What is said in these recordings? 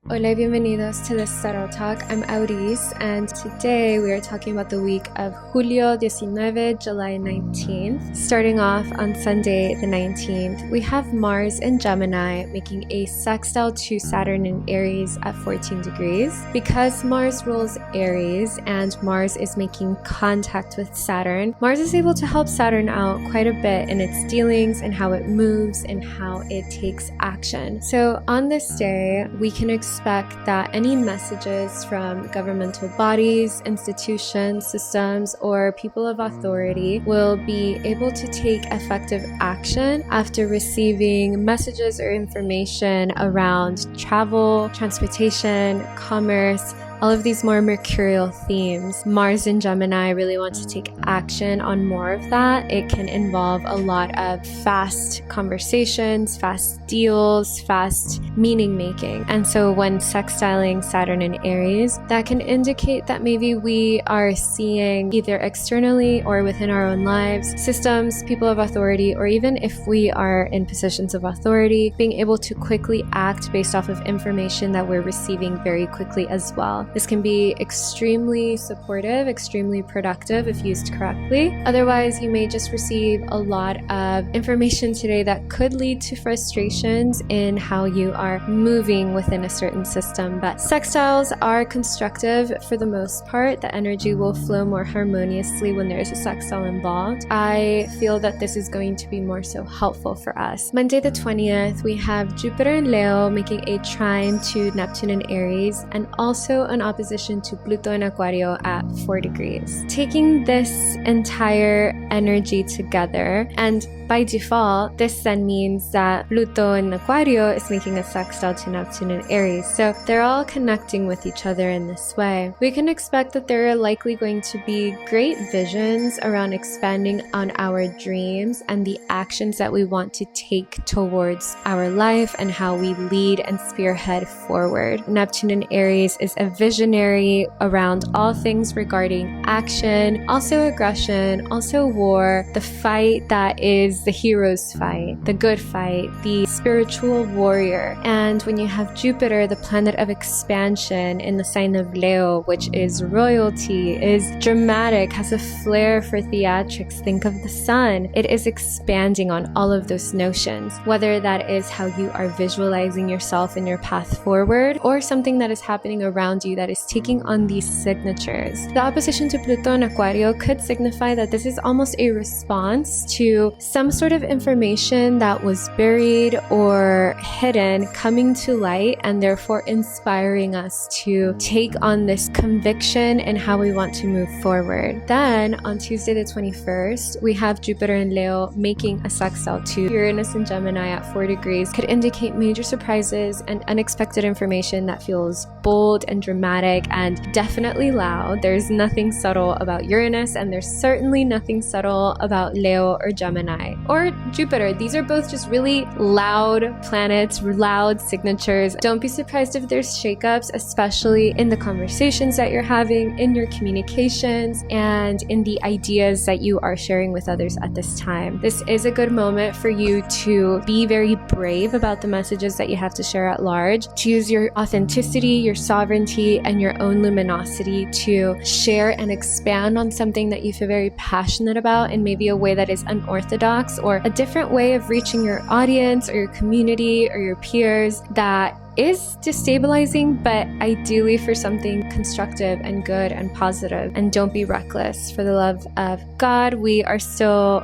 Hola, bienvenidos to this Tarot Talk. I'm Auris, and today we are talking about the week of Julio 19, July 19th. Starting off on Sunday the 19th, we have Mars in Gemini making a sextile to Saturn in Aries at 14 degrees. Because Mars rules Aries and Mars is making contact with Saturn, Mars is able to help Saturn out quite a bit in its dealings and how it moves and how it takes action. So on this day, we can expect that any messages from governmental bodies, institutions, systems, or people of authority will be able to take effective action after receiving messages or information around travel, transportation, commerce, all of these more mercurial themes. Mars in Gemini really wants to take action on more of that. It can involve a lot of fast conversations, fast deals, fast meaning making. And so when sextiling Saturn in Aries, that can indicate that maybe we are seeing either externally or within our own lives, systems, people of authority, or even if we are in positions of authority, being able to quickly act based off of information that we're receiving very quickly as well. This can be extremely supportive, extremely productive if used correctly. Otherwise, you may just receive a lot of information today that could lead to frustrations in how you are moving within a certain system. But sextiles are constructive for the most part. The energy will flow more harmoniously when there is a sextile involved. I feel that this is going to be more so helpful for us. Monday the 20th, we have Jupiter in Leo making a trine to Neptune in Aries, and also an opposition to Pluto in Aquario at 4 degrees. Taking this entire energy together, and by default, this then means that Pluto in Aquario is making a sextile to Neptune in Aries. So they're all connecting with each other in this way. We can expect that there are likely going to be great visions around expanding on our dreams and the actions that we want to take towards our life and how we lead and spearhead forward. Neptune in Aries is a visionary around all things regarding action, also aggression, also war, the fight that is the hero's fight, the good fight, the spiritual warrior. And when you have Jupiter, the planet of expansion in the sign of Leo, which is royalty, is dramatic, has a flair for theatrics. Think of the sun. It is expanding on all of those notions, whether that is how you are visualizing yourself in your path forward or something that is happening around you that is taking on these signatures. The opposition to Pluto in Aquario could signify that this is almost a response to some sort of information that was buried or hidden coming to light, and therefore inspiring us to take on this conviction in how we want to move forward. Then on Tuesday the 21st, we have Jupiter in Leo making a sextile to Uranus in Gemini at 4 degrees. Could indicate major surprises and unexpected information that feels bold and dramatic and definitely loud. There's nothing subtle about Uranus, and there's certainly nothing subtle about Leo or Gemini or Jupiter. These are both just really loud planets, loud signatures. Don't be surprised if there's shakeups, especially in the conversations that you're having, in your communications, and in the ideas that you are sharing with others at this time. This is a good moment for you to be very brave about the messages that you have to share at large, to use your authenticity, your sovereignty, and your own luminosity to share and expand on something that you feel very passionate about in maybe a way that is unorthodox or a different way of reaching your audience or your community or your peers that is destabilizing, but ideally for something constructive and good and positive. And don't be reckless. For the love of God,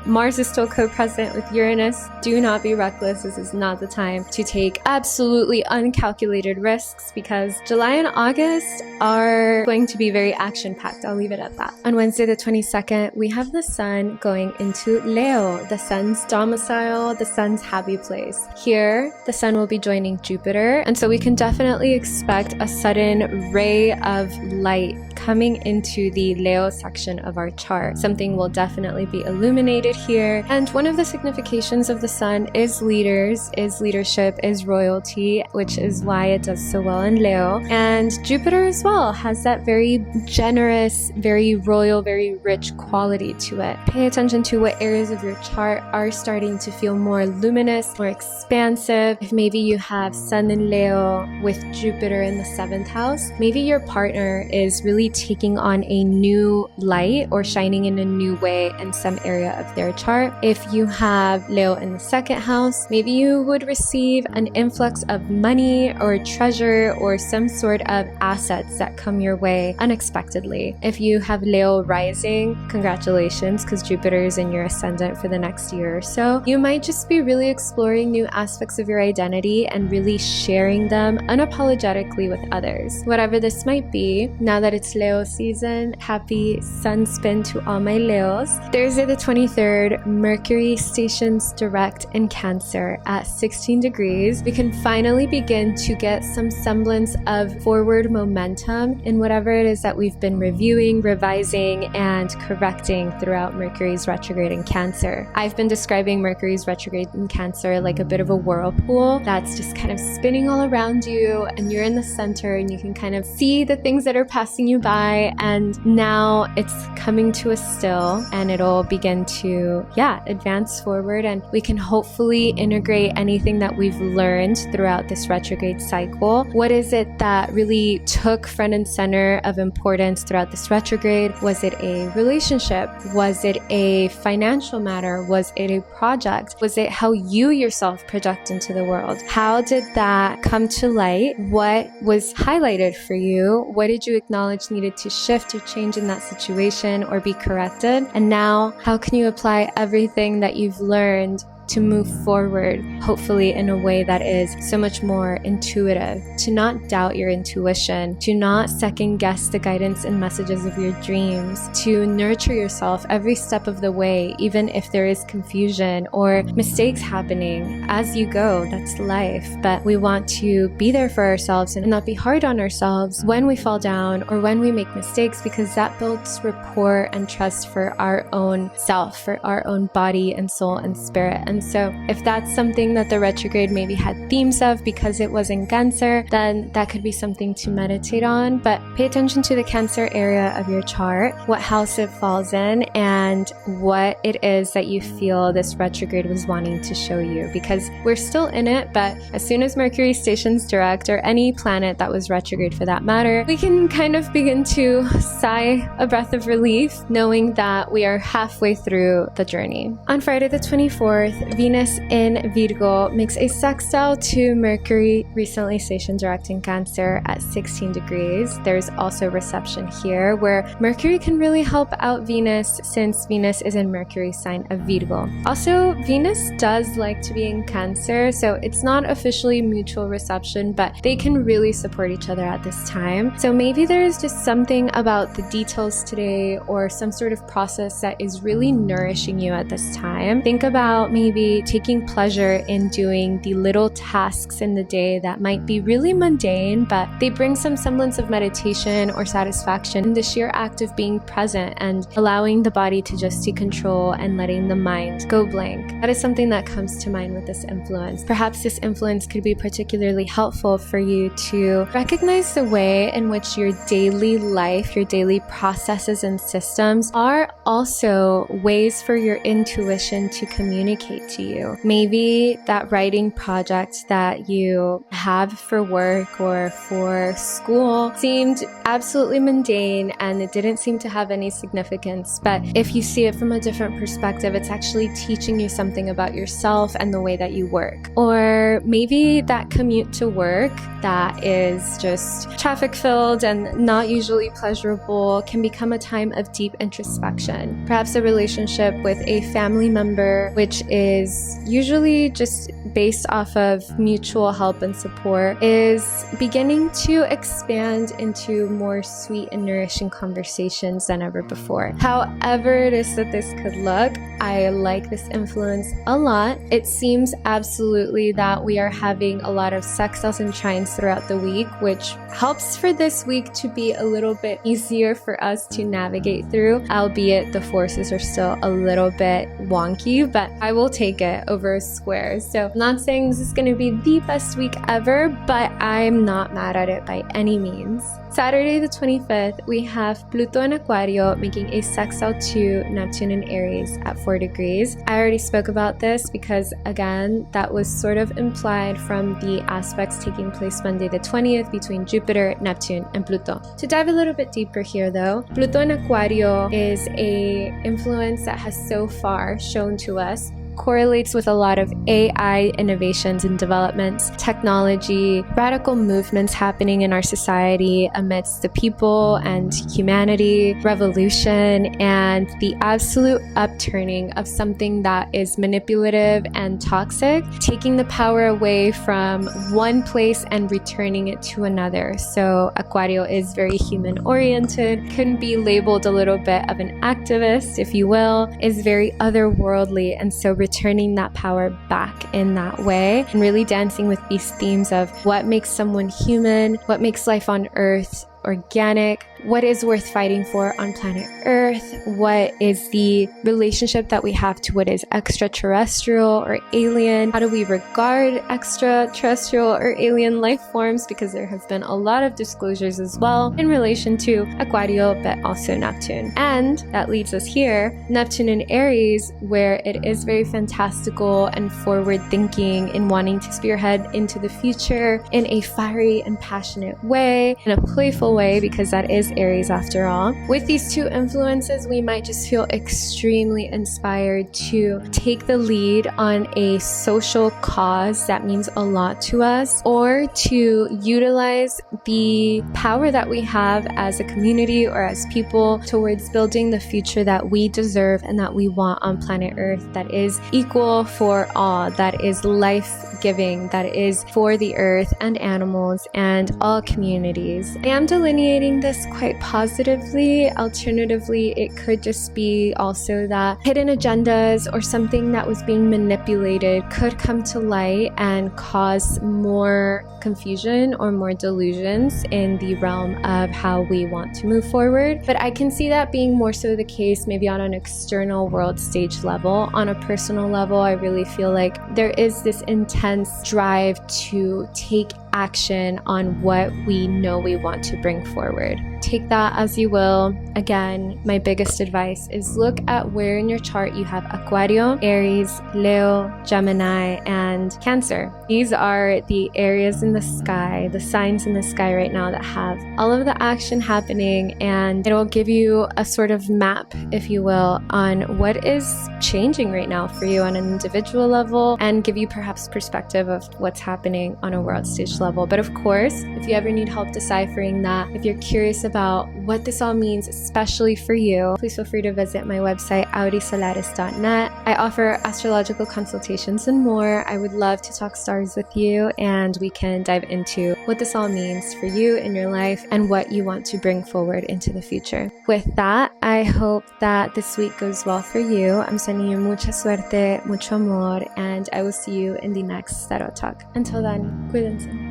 Mars is still co-present with Uranus. Do not be reckless. This is not the time to take absolutely uncalculated risks, because July and August are going to be very action-packed. I'll leave it at that. On Wednesday the 22nd, we have the sun going into Leo, the sun's domicile, the sun's happy place. Here, the sun will be joining Jupiter, and so we can definitely expect a sudden ray of light coming into the Leo section of our chart. Something will definitely be illuminated here. And one of the significations of the sun is leaders, is leadership, is royalty, which is why it does so well in Leo. And Jupiter as well has that very generous, very royal, very rich quality to it. Pay attention to what areas of your chart are starting to feel more luminous, more expansive. If maybe you have Sun in Leo with Jupiter in the 7th house, maybe your partner is really taking on a new light or shining in a new way in some area of their chart. If you have Leo in the 2nd house, maybe you would receive an influx of money or treasure or some sort of assets that come your way unexpectedly. If you have Leo rising, congratulations, because Jupiter is in your ascendant for the next year or so. You might just be really exploring new aspects of your identity and really sharing them unapologetically with others. Whatever this might be, now that it's Leo season, happy sun spin to all my Leos. Thursday the 23rd, Mercury stations direct in Cancer at 16 degrees. We can finally begin to get some semblance of forward momentum in whatever it is that we've been reviewing, revising, and correcting throughout Mercury's retrograde in Cancer. I've been describing Mercury's retrograde in Cancer like a bit of a whirlpool that's just kind of spinning all around you, and you're in the center and you can kind of see the things that are passing you by, and now it's coming to a still and it'll begin to advance forward, and we can hopefully integrate anything that we've learned throughout this retrograde cycle. What is it that really took front and center of importance throughout this retrograde? Was it a relationship? Was it a financial matter? Was it a project? Was it how you yourself project into the world? How did that come to light? What was highlighted for you? What did you acknowledge needed to shift or change in that situation or be corrected? And now, how can you apply everything that you've learned to move forward, hopefully in a way that is so much more intuitive, to not doubt your intuition, to not second guess the guidance and messages of your dreams, to nurture yourself every step of the way, even if there is confusion or mistakes happening as you go. That's life. But we want to be there for ourselves and not be hard on ourselves when we fall down or when we make mistakes, because that builds rapport and trust for our own self, for our own body and soul and spirit. And so if that's something that the retrograde maybe had themes of because it was in Cancer, then that could be something to meditate on. But pay attention to the Cancer area of your chart, what house it falls in, and what it is that you feel this retrograde was wanting to show you, because we're still in it. But as soon as Mercury stations direct, or any planet that was retrograde for that matter, we can kind of begin to sigh a breath of relief, knowing that we are halfway through the journey. On Friday the 24th, Venus in Virgo makes a sextile to Mercury, recently stationed direct in Cancer at 16 degrees. There's also reception here where Mercury can really help out Venus, since Venus is in Mercury's sign of Virgo. Also, Venus does like to be in Cancer, so it's not officially mutual reception, but they can really support each other at this time. So maybe there's just something about the details today, or some sort of process that is really nourishing you at this time. Think about maybe taking pleasure in doing the little tasks in the day that might be really mundane, but they bring some semblance of meditation or satisfaction in the sheer act of being present and allowing the body to just take control and letting the mind go blank. That is something that comes to mind with this influence. Perhaps this influence could be particularly helpful for you to recognize the way in which your daily life, your daily processes and systems are also ways for your intuition to communicate to you. Maybe that writing project that you have for work or for school seemed absolutely mundane and it didn't seem to have any significance, but if you see it from a different perspective, it's actually teaching you something about yourself and the way that you work. Or maybe that commute to work that is just traffic filled and not usually pleasurable can become a time of deep introspection. Perhaps a relationship with a family member which is is usually just based off of mutual help and support, is beginning to expand into more sweet and nourishing conversations than ever before. However it is that this could look, I like this influence a lot. It seems absolutely that we are having a lot of sextiles and trines throughout the week, which helps for this week to be a little bit easier for us to navigate through, albeit the forces are still a little bit wonky, but I will take it over a square. So I'm not saying this is going to be the best week ever, but I'm not mad at it by any means. Saturday the 25th, we have Pluto in Aquario making a sextile to Neptune in Aries at 4 degrees. I already spoke about this because, again, that was sort of implied from the aspects taking place Monday the 20th between Jupiter, Neptune, and Pluto. To dive a little bit deeper here though, Pluto in Aquario is a influence that has so far shown to us correlates with a lot of AI innovations and developments, technology, radical movements happening in our society amidst the people and humanity, revolution, and the absolute upturning of something that is manipulative and toxic, taking the power away from one place and returning it to another. So Aquario is very human oriented, can be labeled a little bit of an activist, if you will, is very otherworldly, and so returning that power back in that way and really dancing with these themes of what makes someone human, what makes life on Earth organic, what is worth fighting for on planet Earth, what is the relationship that we have to what is extraterrestrial or alien, how do we regard extraterrestrial or alien life forms, because there has been a lot of disclosures as well in relation to Aquario, but also Neptune. And that leads us here, Neptune in Aries, where it is very fantastical and forward thinking in wanting to spearhead into the future in a fiery and passionate way, in a playful way, because that is Aries after all. With these two influences, we might just feel extremely inspired to take the lead on a social cause that means a lot to us, or to utilize the power that we have as a community or as people towards building the future that we deserve and that we want on planet Earth, that is equal for all, that is life-giving, that is for the earth and animals and all communities. I am delineating this quite positively. Alternatively, it could just be also that hidden agendas or something that was being manipulated could come to light and cause more confusion or more delusions in the realm of how we want to move forward. But I can see that being more so the case maybe on an external world stage level. On a personal level, I really feel like there is this intense drive to take action on what we know we want to bring forward. Take that as you will. Again, my biggest advice is look at where in your chart you have Aquario, Aries, Leo, Gemini, and Cancer. These are the areas in the sky, the signs in the sky right now that have all of the action happening, and it will give you a sort of map, if you will, on what is changing right now for you on an individual level, and give you perhaps perspective of what's happening on a world stage level. But of course, if you ever need help deciphering that, if you're curious about what this all means, especially for you, please feel free to visit my website, audisolaris.net. I offer astrological consultations and more. I would love to talk stars with you, and we can dive into what this all means for you in your life and what you want to bring forward into the future. With that, I hope that this week goes well for you. I'm sending you mucha suerte, mucho amor, and I will see you in the next Tarot Talk. Until then, cuídense.